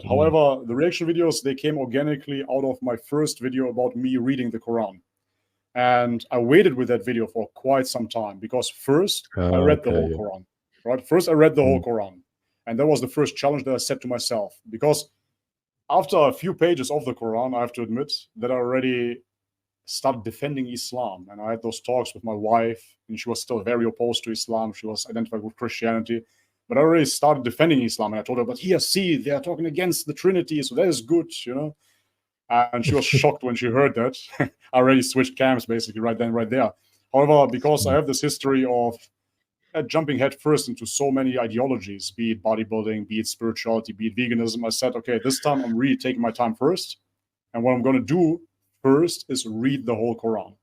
However, the reaction videos, they came organically out of my first video about me reading the Quran. And I waited with that video for quite some time because first I read the whole Quran, right? First I read the whole Quran. And that was the first challenge that I set to myself. Because after a few pages of the Quran, I have to admit that I already started defending Islam. And I had those talks with my wife, and she was still very opposed to Islam. She was identified with Christianity. But I already started defending Islam. And I told her, but here, see, they are talking against the Trinity, so that is good, you know. And she was shocked when she heard that. I already switched camps, basically, right then, right there. However, because I have this history of jumping headfirst into so many ideologies, be it bodybuilding, be it spirituality, be it veganism, I said, okay, this time I'm really taking my time first. And what I'm going to do first is read the whole Quran.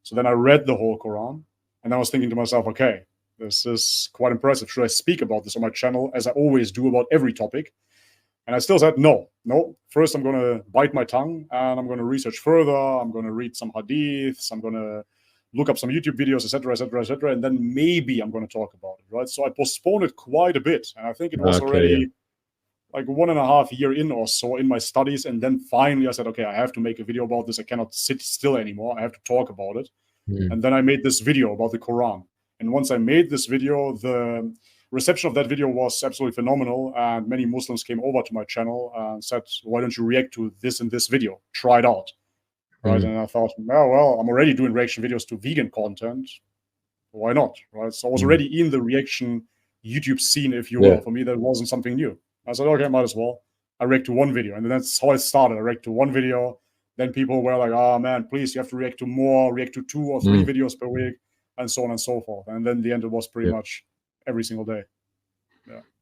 So then I read the whole Quran, and I was thinking to myself, okay, this is quite impressive. Should I speak about this on my channel, as I always do about every topic? And I still said, no. First, I'm going to bite my tongue, and I'm going to research further. I'm going to read some hadiths. I'm going to look up some YouTube videos, etc., etc., etc., and then maybe I'm going to talk about it, right? So I postponed it quite a bit, and I think it was already like 1.5 years in or so in my studies, and then finally I said, okay, I have to make a video about this. I cannot sit still anymore. I have to talk about it. And then I made this video about the Quran. And once I made this video, the reception of that video was absolutely phenomenal, and many Muslims came over to my channel and said, why don't you react to this in this video? Try it out. Right. And I thought, oh, well, I'm already doing reaction videos to vegan content. Why not? Right. So I was already in the reaction YouTube scene, if you will. For me, that wasn't something new. I said, okay, might as well. I react to one video. And that's how it started. I react to one video. Then people were like, oh, man, please, you have to react to more, react to 2 or 3 videos per week, and so on and so forth. And then the end, it was pretty much every single day.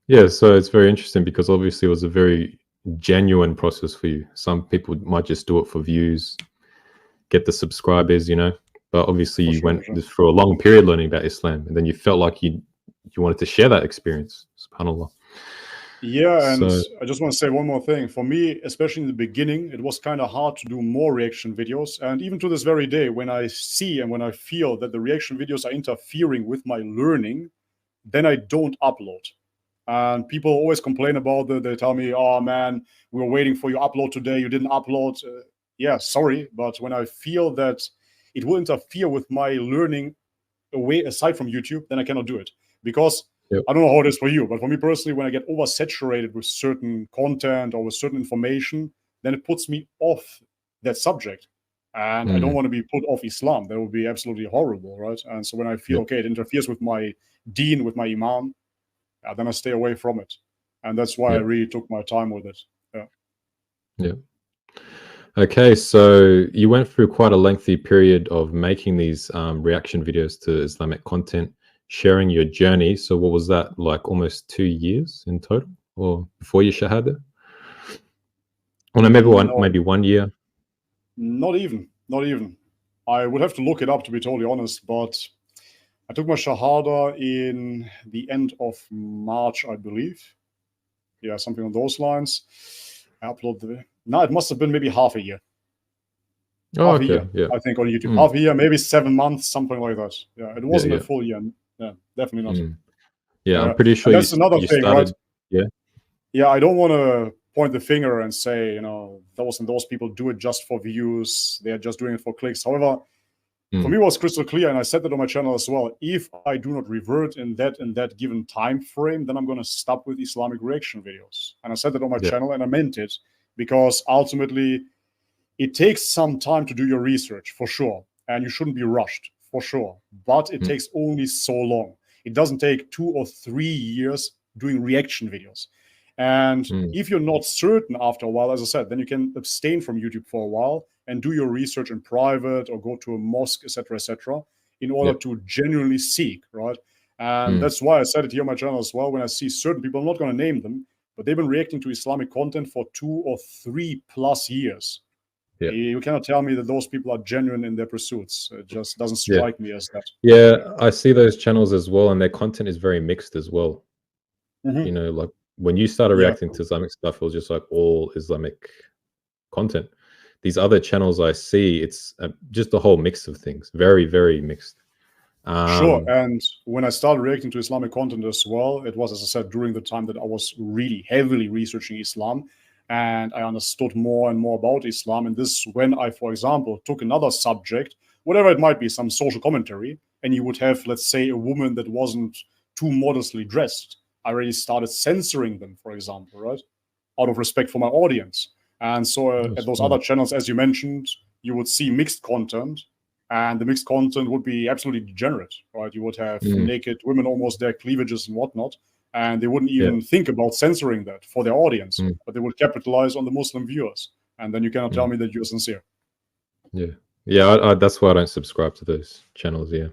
Yeah, so it's very interesting because obviously it was a very genuine process for you. Some people might just do it for views, get the subscribers, you know, but obviously you went through a long period learning about Islam, and then you felt like you wanted to share that experience. SubhanAllah. Yeah, and I just want to say one more thing. For me, especially in the beginning, it was kind of hard to do more reaction videos. And even to this very day, when I see and when I feel that the reaction videos are interfering with my learning, then I don't upload. And people always complain about it. They tell me, oh, man, we were waiting for your upload today. You didn't upload. Yeah, sorry. But when I feel that it will interfere with my learning away aside from YouTube, then I cannot do it. Because I don't know how it is for you, but for me personally, when I get oversaturated with certain content or with certain information, then it puts me off that subject. And I don't want to be put off Islam. That would be absolutely horrible, right? And so when I feel, okay, it interferes with my deen, with my iman, then I stay away from it. And that's why I really took my time with it. Yeah. Okay, so you went through quite a lengthy period of making these reaction videos to Islamic content, sharing your journey. So what was that, like almost 2 years in total, or before your Shahada? Or no, maybe 1 year? Not even. I would have to look it up, to be totally honest, but I took my Shahada in the end of March, I believe. Yeah, something on those lines. I uploaded it must have been maybe half a year. Oh, half a year, I think, on YouTube. Half a year, maybe 7 months, something like that. Yeah, it wasn't a full year. Yeah, definitely not. Yeah, I'm pretty sure that's another thing, started, right? Yeah, I don't want to point the finger and say, you know, those people do it just for views. They're just doing it for clicks. However, for me, it was crystal clear, and I said that on my channel as well. If I do not revert in that given time frame, then I'm going to stop with Islamic reaction videos. And I said that on my channel, and I meant it, because ultimately it takes some time to do your research, for sure, and you shouldn't be rushed, for sure. But it takes only so long. It doesn't take 2 or 3 years doing reaction videos. And if you're not certain after a while, as I said, then you can abstain from YouTube for a while and do your research in private or go to a mosque, etc., in order to genuinely seek, right? And that's why I said it here on my channel as well. When I see certain people, I'm not going to name them, but they've been reacting to Islamic content for 2 or 3+ years. You cannot tell me that those people are genuine in their pursuits. It just doesn't strike me as that. Yeah, I see those channels as well, and their content is very mixed as well. You know, like when you started reacting to Islamic stuff, it was just like all Islamic content. These other channels I see, it's just a whole mix of things. Very, very mixed. Sure. And when I started reacting to Islamic content as well, it was, as I said, during the time that I was really heavily researching Islam. and I understood more and more about Islam. And this is when I, for example, took another subject, whatever it might be, some social commentary, and you would have, let's say, a woman that wasn't too modestly dressed. I already started censoring them, for example, right? Out of respect for my audience. And so at those other channels, as you mentioned, you would see mixed content, and the mixed content would be absolutely degenerate, right? You would have naked women, almost their cleavages and whatnot, and they wouldn't even think about censoring that for their audience, but they would capitalize on the Muslim viewers. And then you cannot tell me that you're sincere. Yeah. That's why I don't subscribe to those channels. Yeah.